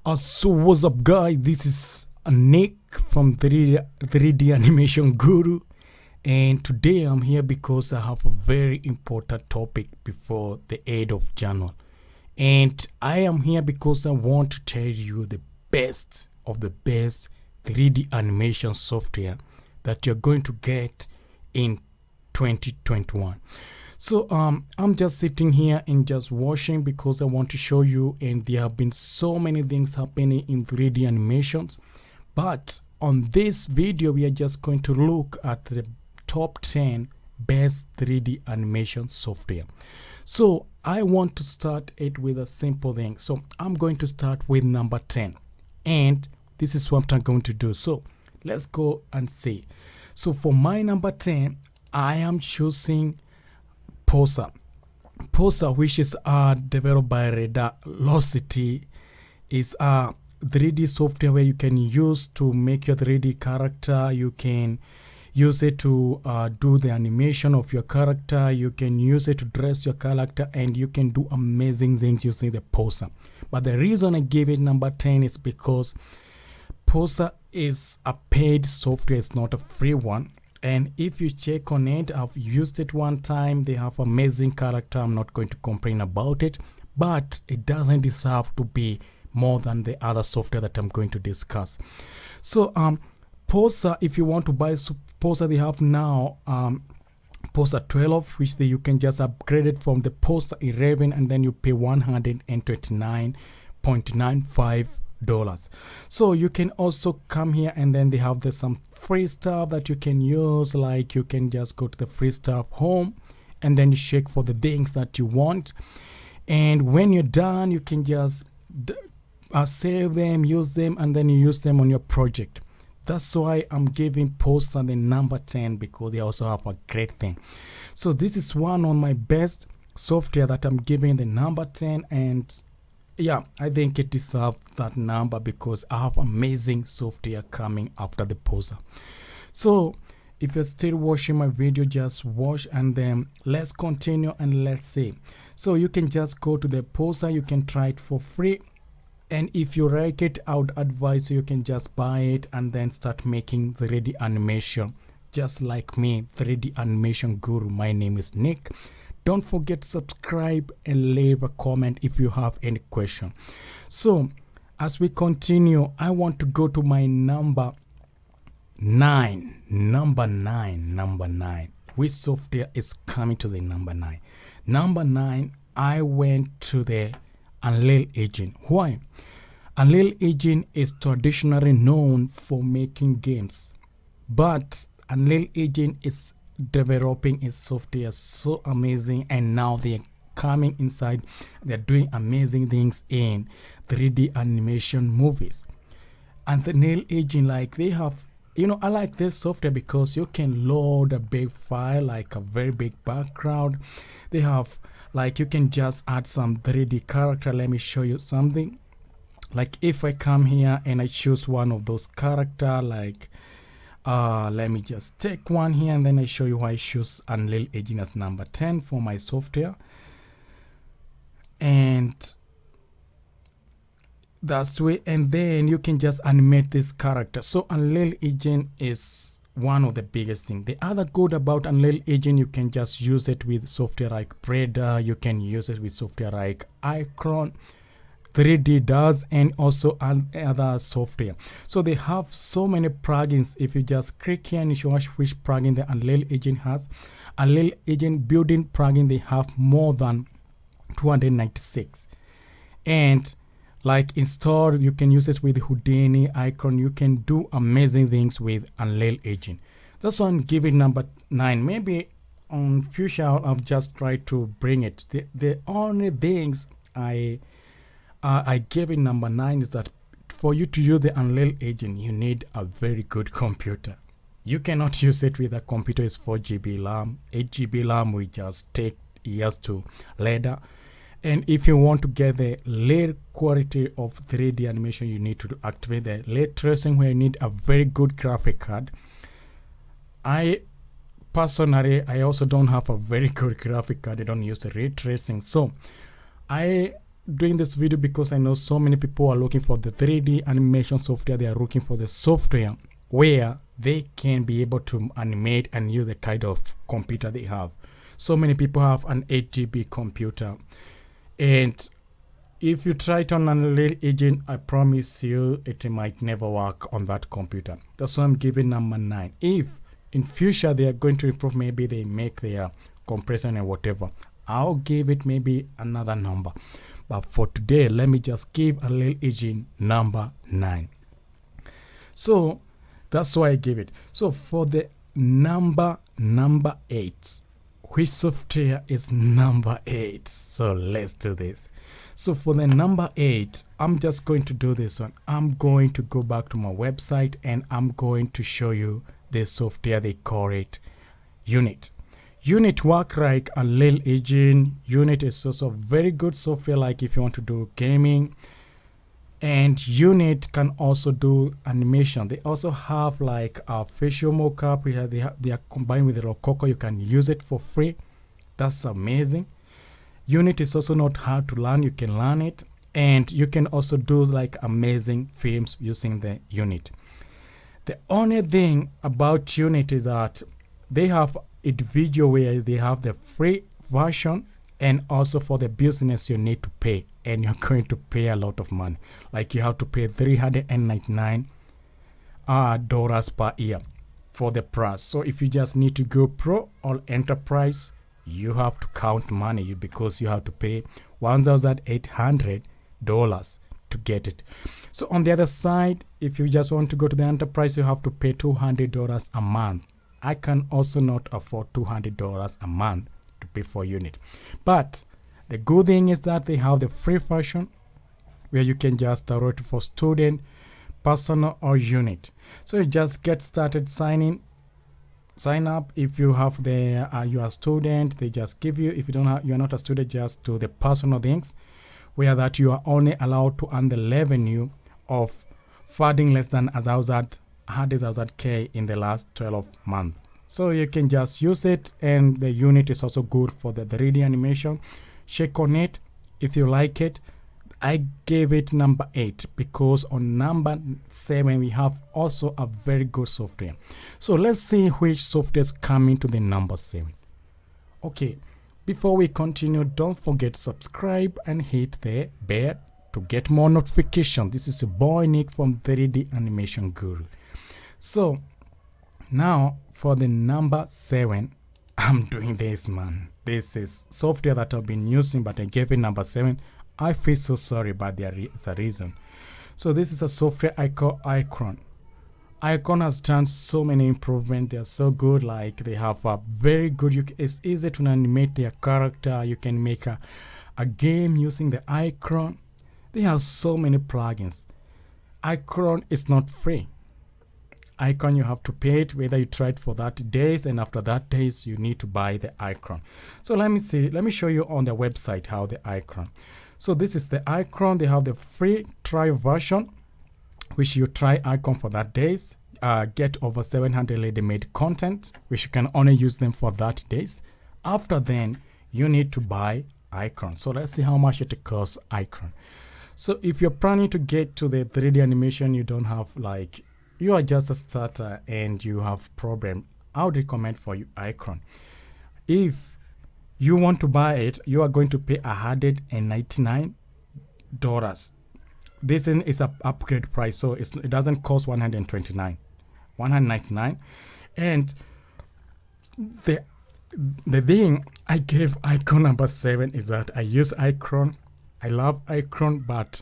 So what's up, guys? This is Nick from 3D Animation Guru, and today I'm here because I have a very important topic before the end of January. And I am here because I want to tell you the best of the best 3D animation software that you're going to get in 2021. So I'm just sitting here and just watching because I want to show you, and there have been so many things happening in 3D animations. But on this video, we are just going to look at the top 10 best 3D animation software. So I want to start it with a simple thing. So I'm going to start with number 10, and this is what I'm going to do. So let's go and see. So for my number 10, I am choosing Posa. Posa, which is developed by Redalocity, is a 3D software where you can use to make your 3D character. You can use it to do the animation of your character. You can use it to dress your character, and you can do amazing things using the Posa. But the reason I gave it number 10 is because Posa is a paid software, it's not a free one. And if you check on it, I've used it one time. They have amazing character. I'm not going to complain about it, but it doesn't deserve to be more than the other software that I'm going to discuss. So Posa, if you want to buy Posa, they have now Posa 12, which you can just upgrade it from the Posa 11, and then you pay $129.95. So you can also come here, and then they have some free stuff that you can use. Like you can just go to the free stuff home, and then you check for the things that you want, and when you're done, you can just save them, use them, and then you use them on your project. That's why I'm giving Posa the number 10, because they also have a great thing. So this is one of my best software that I'm giving the number 10, and yeah, I think it deserves that number because I have amazing software coming after the Posa. So if you're still watching my video, just watch, and then let's continue and let's see. So you can just go to the Posa, you can try it for free, and if you like it, I would advise you can just buy it and then start making 3D animation just like me, 3D animation guru. My name is Nick. Don't forget to subscribe and leave a comment if you have any question. So as we continue, I want to go to my number 9. Number 9. Which software is coming to the number 9? Number 9, I went to the Unreal Engine. Why? Unreal Engine is traditionally known for making games, but Unreal Engine is developing its software so amazing, and now they're coming inside, they're doing amazing things in 3D animation movies. And the Unreal Engine, like they have, I like this software because you can load a big file, like a very big background. They have, like, you can just add some 3D character. Let me show you something. Like if I come here and I choose one of those character, like let me just take one here, and then I show you why I choose Unreal Engine as number 10 for my software. And that's the way, and then you can just animate this character. So Unreal Engine is one of the biggest things. The other good about Unreal Engine, you can just use it with software like Breda, you can use it with software like Icon 3D does, and also other software. So they have so many plugins. If you just click here and you watch which plugin the Unreal Engine has, Unreal Engine building plugin, they have more than 296. And like install, you can use it with Houdini, Icon. You can do amazing things with Unreal Engine. That's why I'm giving number 9. Maybe on future I'll just try to bring it. The only things I gave it number 9 is that for you to use the Unreal Engine, you need a very good computer. You cannot use it with a computer is 4 GB RAM. 8 GB RAM will just take years to ladder. And if you want to get the layer quality of 3D animation, you need to activate the ray tracing, where you need a very good graphic card. I also don't have a very good graphic card. I don't use the ray tracing. So I doing this video because I know so many people are looking for the 3D animation software. They are looking for the software where they can be able to animate and use the kind of computer they have. So many people have an 8GB computer, and if you try it on Unreal Engine, I promise you it might never work on that computer. That's why I'm giving number 9. If in future they are going to improve, maybe they make their compression and whatever, I'll give it maybe another number. But for today, let me just give Unreal Engine number 9. So that's why I give it. So for the number 8, which software is number 8? So let's do this. So for the number 8, I'm just going to do this one. I'm going to go back to my website and I'm going to show you the software. They call it Unity. Unity work like Unreal Engine. Unity is also very good software, like if you want to do gaming. And Unity can also do animation. They also have like a facial mockup. They are combined with the Rococo. You can use it for free. That's amazing. Unity is also not hard to learn. You can learn it, and you can also do like amazing films using the Unity. The only thing about Unity is that they have individual where they have the free version, and also for the business you need to pay, and you're going to pay a lot of money. Like you have to pay $399 per year for the price. So if you just need to go pro or enterprise, you have to count money because you have to pay $1,800 to get it. So on the other side, if you just want to go to the enterprise, you have to pay $200 a month. I can also not afford $200 a month to pay for Unity. But the good thing is that they have the free version where you can just download it for student, personal, or unit. So you just get started sign up. If you have the you are a student, they just give you. If you don't have, you are not a student, just do the personal things, where that you are only allowed to earn the revenue of funding less than 100,000 in the last 12 months. So you can just use it, and the unit is also good for the 3D animation. Check on it if you like it. I gave it number 8 because on number 7 we have also a very good software. So let's see which software is coming to the number 7. Okay, before we continue, don't forget to subscribe and hit the bell to get more notifications. This is a boy Nick from 3D Animation Guru. So now for the number 7, I'm doing this, man. This is software that I've been using, but I gave it number 7. I feel so sorry, but there is a reason. So this is a software I call Icon. Icon has done so many improvements. They are so good. Like they have a very good. It's easy to animate their character. You can make a game using the Icon. They have so many plugins. Icon is not free. Icon, you have to pay it, whether you try it for 30 days, and after that days you need to buy the Icon. So let me show you on the website how the Icon. So this is the Icon. They have the free trial version, which you try Icon for that days, get over 700 ready-made content, which you can only use them for 30 days. After then, you need to buy Icon. So let's see how much it costs Icon. So if you're planning to get to the 3D animation, you don't have like, you are just a starter and you have problem, I would recommend for you Icon. If you want to buy it, you are going to pay $199. This is an upgrade price, so it doesn't cost $199. And the thing I gave Icon number 7 is that I use Icon. I love Icon, but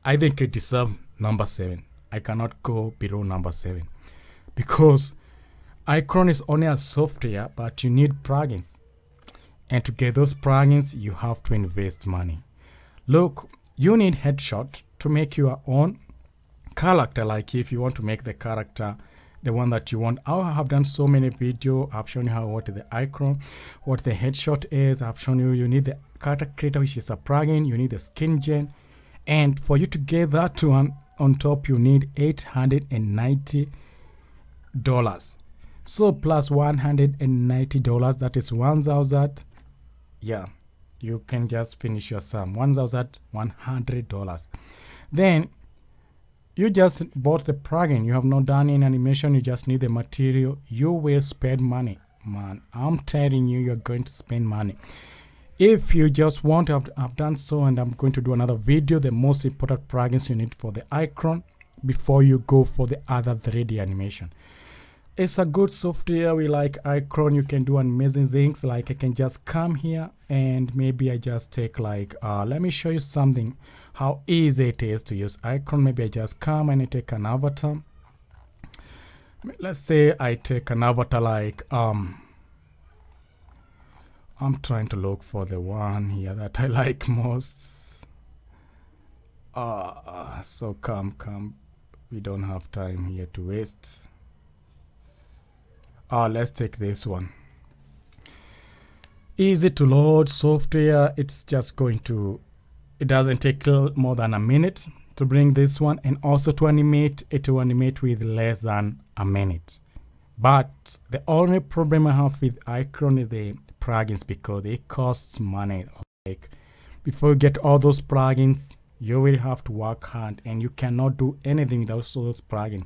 I think it deserves number 7. I cannot go below number 7 because Icon is only a software, but you need plugins. And to get those plugins, you have to invest money. Look, you need headshot to make your own character. Like if you want to make the character the one that you want. I have done so many videos. I've shown you what the Icon, what the headshot is. I've shown you need the character creator, which is a plugin. You need the skin gen. And for you to get that one on top, you need $890. So plus $190, that is 1,000. Yeah, you can just finish your sum, $1,100. Then you just bought the plugin. You have not done any animation. You just need the material. You will spend money, man. I'm telling you, you're going to spend money. If you just want to have done so, and I'm going to do another video, the most important plugins you need for the icon before you go for the other 3D animation. It's a good software. We like icon. You can do amazing things. Like I can just come here and maybe I just take like, let me show you something, how easy it is to use icon. Maybe I just come and I take an avatar. Let's say I take an avatar like, I'm trying to look for the one here that I like most. So come. We don't have time here to waste. Let's take this one. Easy to load software. It's just going to, it doesn't take more than a minute to bring this one, and also to animate, it will animate with less than a minute. But the only problem I have with icon is the plugins, because it costs money. Like before you get all those plugins, you will have to work hard, and you cannot do anything without those plugins,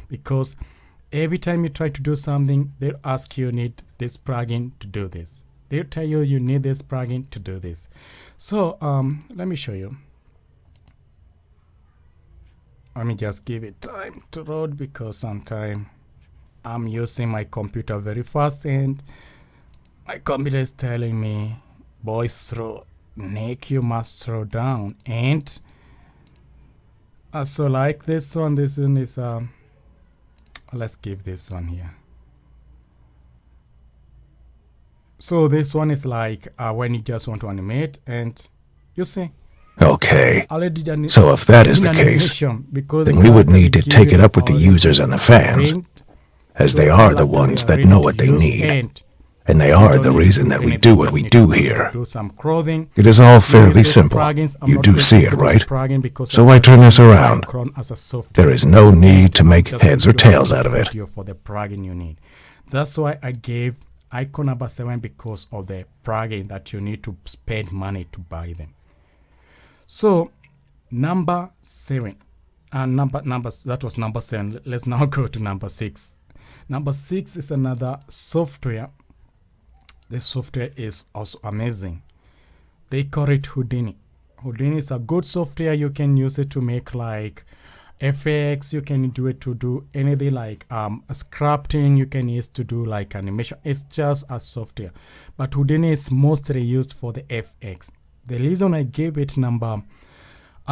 because every time you try to do something, they'll ask you need this plugin to do this. They'll tell you you need this plugin to do this. So let me show you. Let me just give it time to load, because sometimes I'm using my computer very fast and my computer is telling me, boy, slow, Nick, you must slow down. And so like this one is let's give this one here. So this one is like when you just want to animate, and you see. Okay, so if that is the case, then we would need to take it up with the users and the fans, as they are the ones that know what they need, and they are the reason that we do what we do here. It is all fairly simple. You do see it, right? So I turn this around. There is no need to make heads or tails out of it. That's why I gave icon number 7, because of the plugin that you need to spend money to buy them. So number 7, and that was number 7. Let's now go to number 6. Number 6 is another software. This software is also amazing. They call it Houdini. Houdini is a good software. You can use it to make like FX. You can do it to do anything like scripting. You can use to do like animation. It's just a software. But Houdini is mostly used for the FX. The reason I gave it number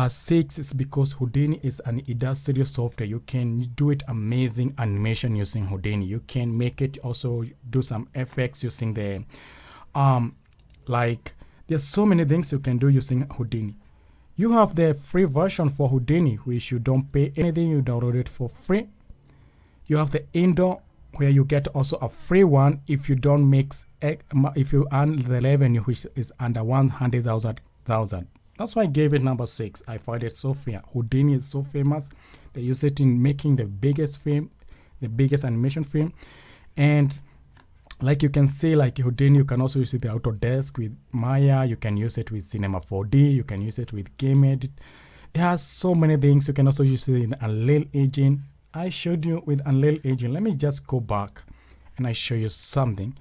6 is because Houdini is an industrial software. You can do it amazing animation using Houdini. You can make it also do some effects using the like there's so many things you can do using Houdini. You have the free version for Houdini, which you don't pay anything. You download it for free. You have the indoor, where you get also a free one if you don't mix, if you earn the revenue which is under 100,000. That's why I gave it number 6. I find it so fair. Houdini is so famous. They use it in making the biggest film, the biggest animation film. And like you can see, like Houdini, you can also use it with Autodesk, with Maya. You can use it with Cinema 4D. You can use it with Game Edit. It has so many things. You can also use it in Unreal Engine. I showed you with Unreal Engine. Let me just go back and I show you something.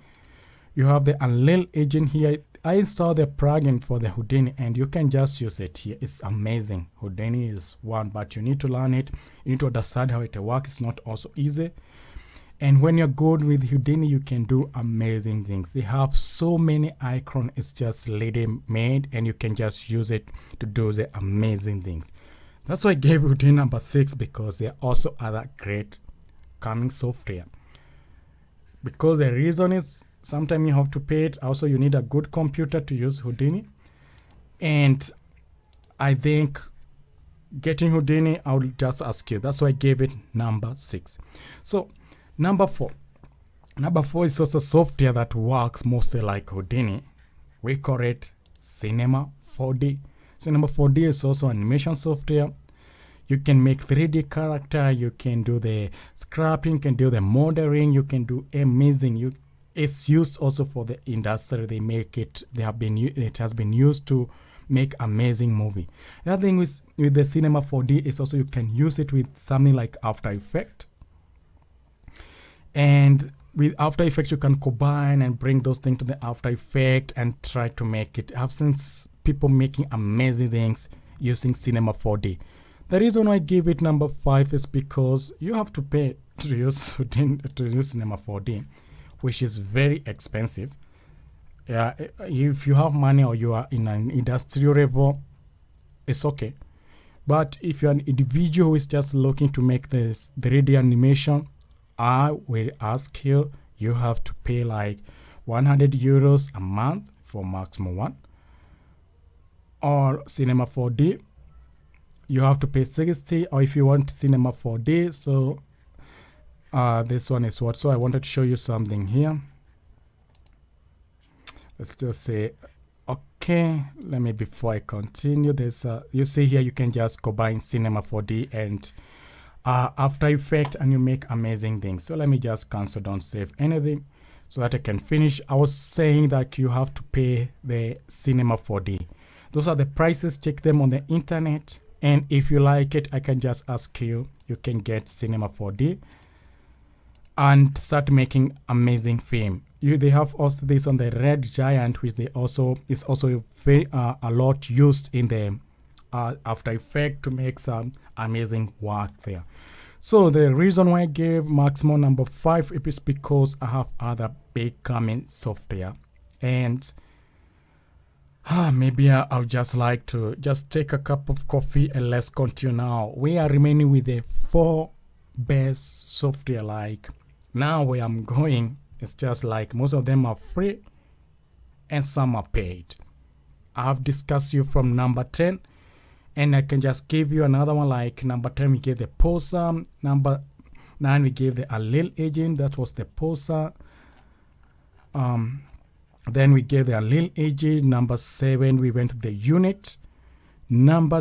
You have the Unreal Engine here. I installed the plugin for the Houdini, and you can just use it here. It's amazing. Houdini is one, but you need to learn it. You need to understand how it works. It's not also easy. And when you're good with Houdini, you can do amazing things. They have so many icons. It's just ready made, and you can just use it to do the amazing things. That's why I gave Houdini number 6, because there are also other great coming software. Because the reason is, sometimes you have to pay it. Also, you need a good computer to use Houdini. And I think getting Houdini, I will just ask you. That's why I gave it number 6. So number 4. Number 4 is also software that works mostly like Houdini. We call it Cinema 4D. Cinema 4D is also animation software. You can make 3D character. You can do the scrapping. You can do the modeling. You can do amazing. It's used also for the industry. They make it. It has been used to make amazing movie. The other thing with the Cinema 4D is also you can use it with something like After Effects. And with After Effects, you can combine and bring those things to the After Effects and try to make it. I've seen people making amazing things using Cinema 4D. The reason why I give it number 5 is because you have to pay to use Cinema 4D, which is very expensive. If you have money or you are in an industrial level, it's okay. But if you're an individual who is just looking to make the 3D animation, I will ask you have to pay like 100 euros a month for Maximo 1. Or Cinema 4D, you have to pay 60, or if you want Cinema 4D, so this one is what. So I wanted to show you something here. Let's just say, okay, let me, before I continue, there's you see here, you can just combine Cinema 4D and After Effects, and you make amazing things. So let me just cancel, don't save anything, so that I can finish. I was saying that you have to pay the Cinema 4D. Those are the prices. Check them on the internet, and if you like it, I can just ask you can get Cinema 4D and start making amazing film. They have also this on the Red Giant, which is also very a lot used in the After Effects to make some amazing work there. So the reason why I gave Maximo number 5 is because I have other big coming software, and maybe I'll just like to just take a cup of coffee and let's continue now. We are remaining with the 4 best software. Like now where I'm going, it's just like most of them are free and some are paid. I have discussed you from number 10, and I can just give you another one. Like number 10, we gave the Posa. Number 9, we gave the Unreal Engine. That was the Posa. Then we gave the Unreal Engine. Number 7, we went to the Unit. Number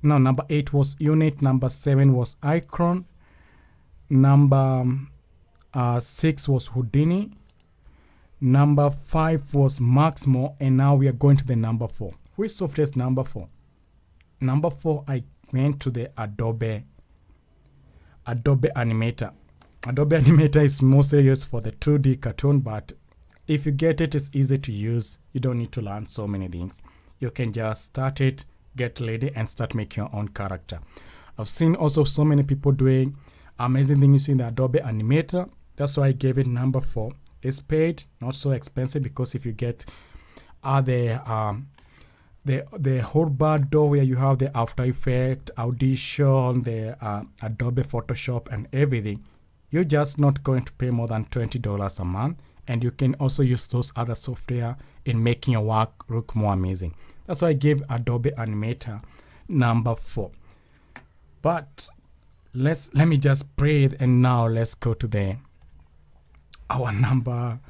8 was Unit. Number 7 was Icon. Number 6 was Houdini. Number 5 was Maximo. And now we are going to the number 4. Which software is number 4? Number 4, I went to the Adobe Animator. Adobe Animator is mostly used for the 2D cartoon, but if you get it, it's easy to use. You don't need to learn so many things. You can just start it, get ready, and start making your own character. I've seen also so many people doing amazing things in the Adobe Animator. That's why I gave it number 4. It's paid, not so expensive, because if you get the whole bar door where you have the After Effects, Audition, the Adobe Photoshop and everything, you're just not going to pay more than $20 a month. And you can also use those other software in making your work look more amazing. That's why I gave Adobe Animator number 4. But let me just breathe, and now let's go to our number.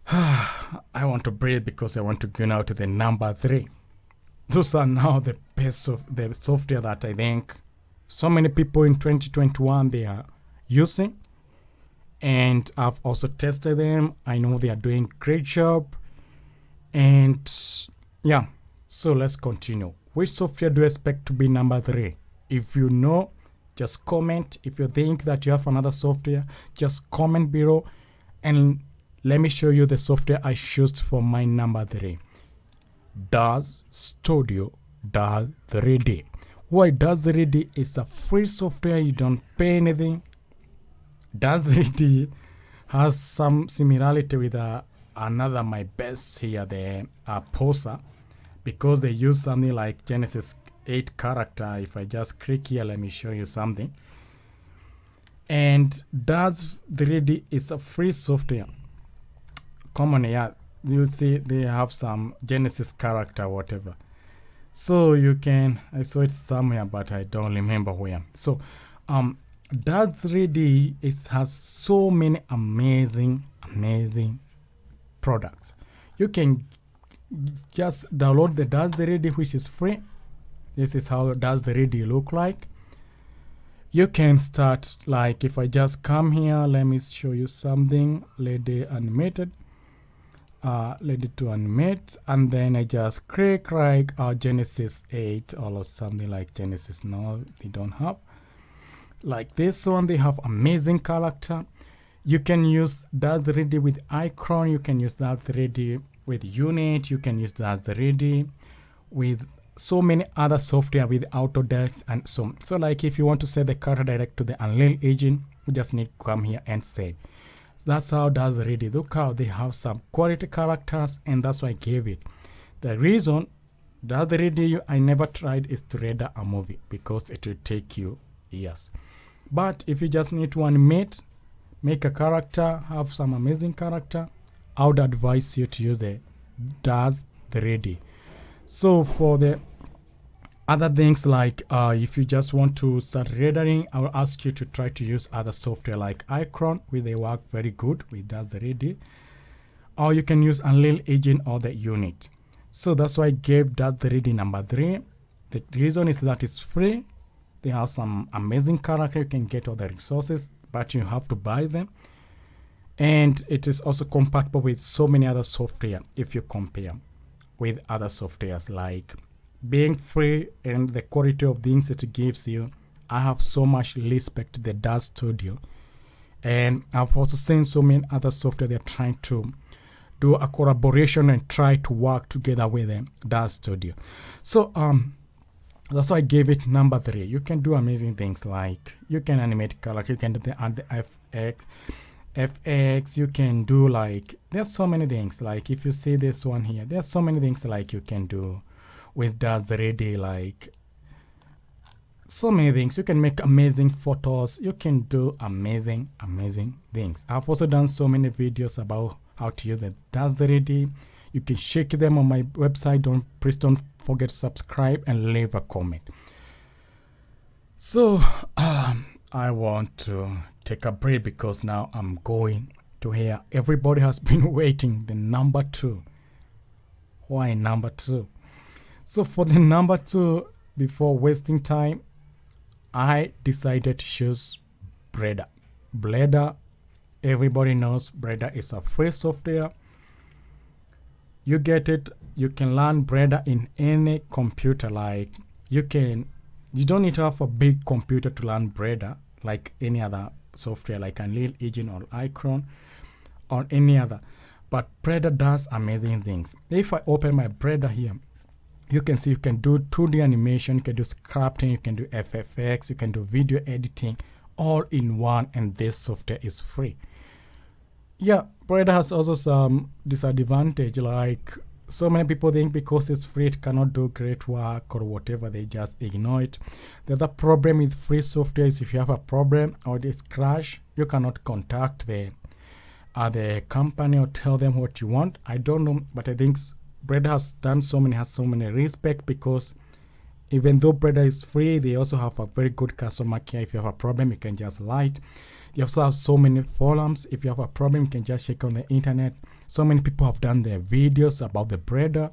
I want to breathe because I want to go now to the number 3. Those are now the best of the software that I think so many people in 2021 they are using. And I've also tested them. I know they are doing great job. And yeah, so let's continue. Which software do you expect to be number 3? If you know, just comment. If you think that you have another software, just comment below, and let me show you the software I chose for my number 3. DAZ Studio DAZ 3D. Why DAZ 3D is a free software. You don't pay anything. DAZ 3D has some similarity with another my best here, the Posa, because they use something like Genesis 8 character. If I just click here, let me show you something. And DAZ 3D is a free software. Common, yeah, you see they have some Genesis character, whatever. So you can, I saw it somewhere, but I don't remember where. So DAZ 3D has so many amazing products. You can just download the DAZ 3D, which is free. This is how DAZ 3D look like. you can start, like if I just come here, let me show you something. Let it animated, let it to animate, and then I just click like Genesis 8 or something like Genesis. No, they don't have like this one. They have amazing character. You can use that 3D with Icon, you can use that 3D with Unity, you can use that 3D with so many other software with Autodesk and so like if you want to set the character direct to the Unreal Engine, you just need to come here and save. So that's how that's 3D. Look how they have some quality characters, and that's why I gave it. The reason that 3D I never tried is to render a movie because it will take you years. But if you just need to animate, make a character, have some amazing character, I would advise you to use the DAZ 3D. So for the other things, like if you just want to start rendering, I will ask you to try to use other software like Icon, where they work very good with DAZ 3D. Or you can use Unreal Engine or the Unity. So that's why I gave DAZ 3D number 3. The reason is that it's free. They have some amazing character. You can get all the resources, but you have to buy them. And it is also compatible with so many other software if you compare with other softwares, like being free and the quality of things it gives you. I have so much respect to the DAZ Studio. And I've also seen so many other software they're trying to do a collaboration and try to work together with the DAZ Studio. So that's why I gave it number 3. You can do amazing things, like you can animate color, you can do the FX, you can do like, there's so many things. Like if you see this one here, there's so many things like you can do with DAZ 3D, like so many things. You can make amazing photos, you can do amazing things. I've also done so many videos about how to use the DAZ 3D. You can check them on my website. Please don't forget to subscribe and leave a comment. So I want to take a break because now I'm going to hear. Everybody has been waiting. The number 2. Why number 2? So for the number 2, before wasting time, I decided to choose Blender. Blender, everybody knows Blender is a free software. You get it. You can learn Blender in any computer. Like you don't need to have a big computer to learn Blender like any other software like Unreal Engine or Icon or any other. But Blender does amazing things. If I open my Blender here, you can see you can do 2D animation, you can do sculpting, you can do FFX, you can do video editing all in one, and this software is free. Yeah, Blender has also some disadvantage, like so many people think because it's free it cannot do great work or whatever, they just ignore it. The other problem with free software is if you have a problem or this crash, you cannot contact the company or tell them what you want. I don't know, but I think Blender has so many respect, because even though Blender is free, they also have a very good customer care. If you have a problem, you can just write. You also have so many forums. If you have a problem, you can just check on the internet. So many people have done their videos about the Blender,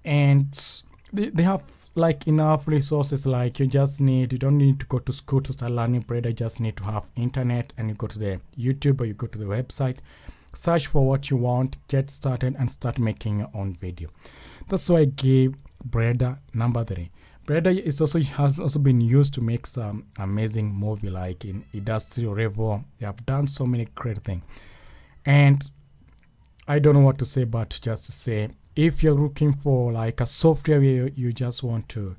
and they have like enough resources. Like you don't need to go to school to start learning Blender. You just need to have internet, and you go to the YouTube or you go to the website, search for what you want, get started, and start making your own video. That's why I gave Blender number 3. Blender has also been used to make some amazing movie, like in Industrial Revo. They have done so many great things. And I don't know what to say, but just to say, if you're looking for like a software where you just want to,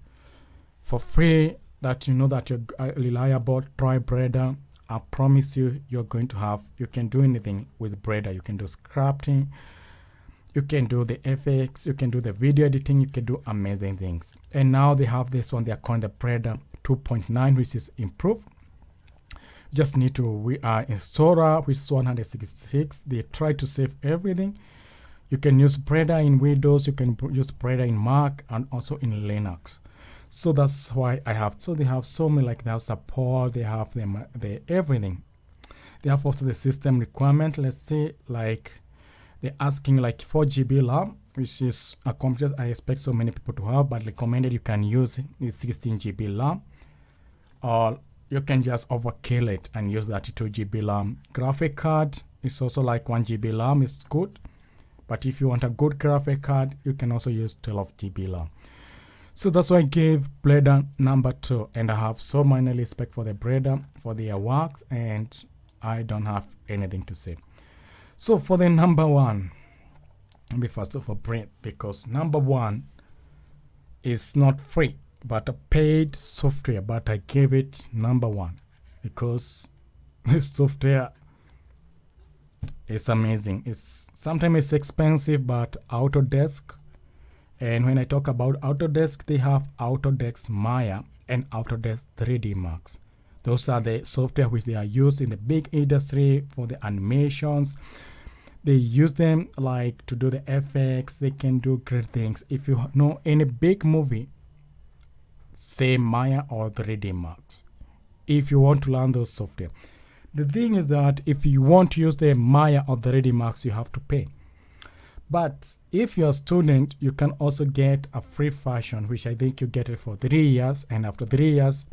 for free, that you know that you're reliable, try Blender. I promise you, you can do anything with Blender. You can do scripting, you can do the FX, you can do the video editing, you can do amazing things. And now they have this one, they are calling the Blender 2.9, which is improved. You just need to install, which is 166. They try to save everything. You can use Blender in Windows, you can use Blender in Mac, and also in Linux. So that's why I have. So they have so many, like they have support, they have everything. They have also the system requirement. Let's say like they're asking like 4 GB RAM, which is a computer I expect so many people to have, but recommended you can use is 16 GB RAM or you can just overkill it and use 32 GB RAM. Graphic card is also like 1 GB RAM is good, but if you want a good graphic card, you can also use 12 GB RAM. So that's why I gave Blender number 2, and I have so many respect for the Blender for their work, and I don't have anything to say. So for the number 1, let me first of all print, because number 1 is not free but a paid software, but I gave it number 1 because this software is amazing. It's sometimes it's expensive, but Autodesk, and when I talk about Autodesk, they have Autodesk Maya and Autodesk 3D Max. Those are the software which they are used in the big industry for the animations. They use them like to do the effects. They can do great things. If you know any big movie, say Maya or 3D Max, if you want to learn those software. The thing is that if you want to use the Maya or 3D Max, you have to pay. But if you're a student, you can also get a free version, which I think you get it for 3 years. And after 3 years,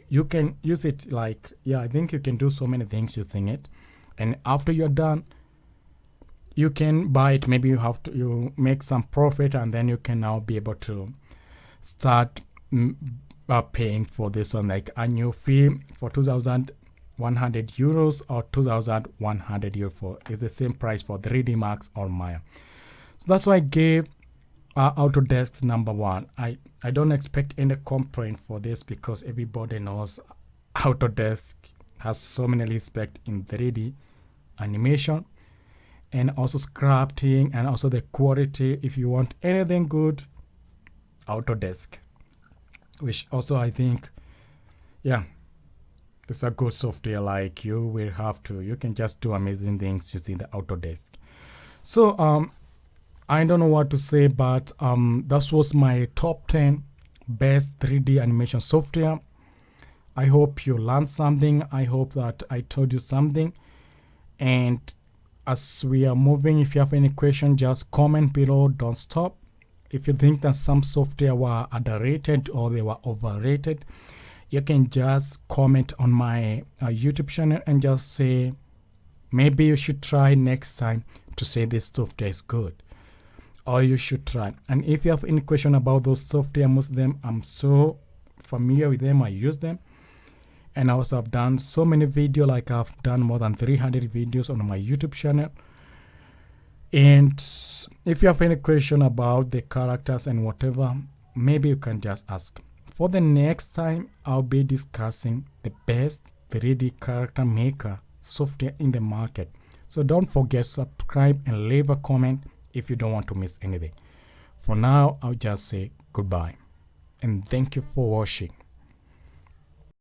you can use it like, I think you can do so many things using it. And after you're done, you can buy it. Maybe you make some profit, and then you can now be able to start paying for this one, like annual fee for 2,100 euros or 2,100 euros. It's the same price for 3D Max or Maya. So that's why I gave Autodesk number 1. I don't expect any complaint for this, because everybody knows Autodesk has so many respect in 3D animation and also scripting and also the quality. If you want anything good, Autodesk, which also I think, it's a good software. Like you can just do amazing things using the Autodesk. So I don't know what to say, but that was my top 10 best 3D animation software. I hope you learned something. I hope that I told you something. And as we are moving, if you have any question, just comment below. Don't stop. If you think that some software were underrated or they were overrated, you can just comment on my YouTube channel and just say, maybe you should try next time to say this software is good, or you should try. And if you have any question about those software, most of them I'm so familiar with them, I use them. And I also have done so many videos, like I've done more than 300 videos on my YouTube channel. And if you have any question about the characters and whatever, maybe you can just ask. For the next time, I'll be discussing the best 3D character maker software in the market. So don't forget, subscribe and leave a comment if you don't want to miss anything. For now, I'll just say goodbye and thank you for watching.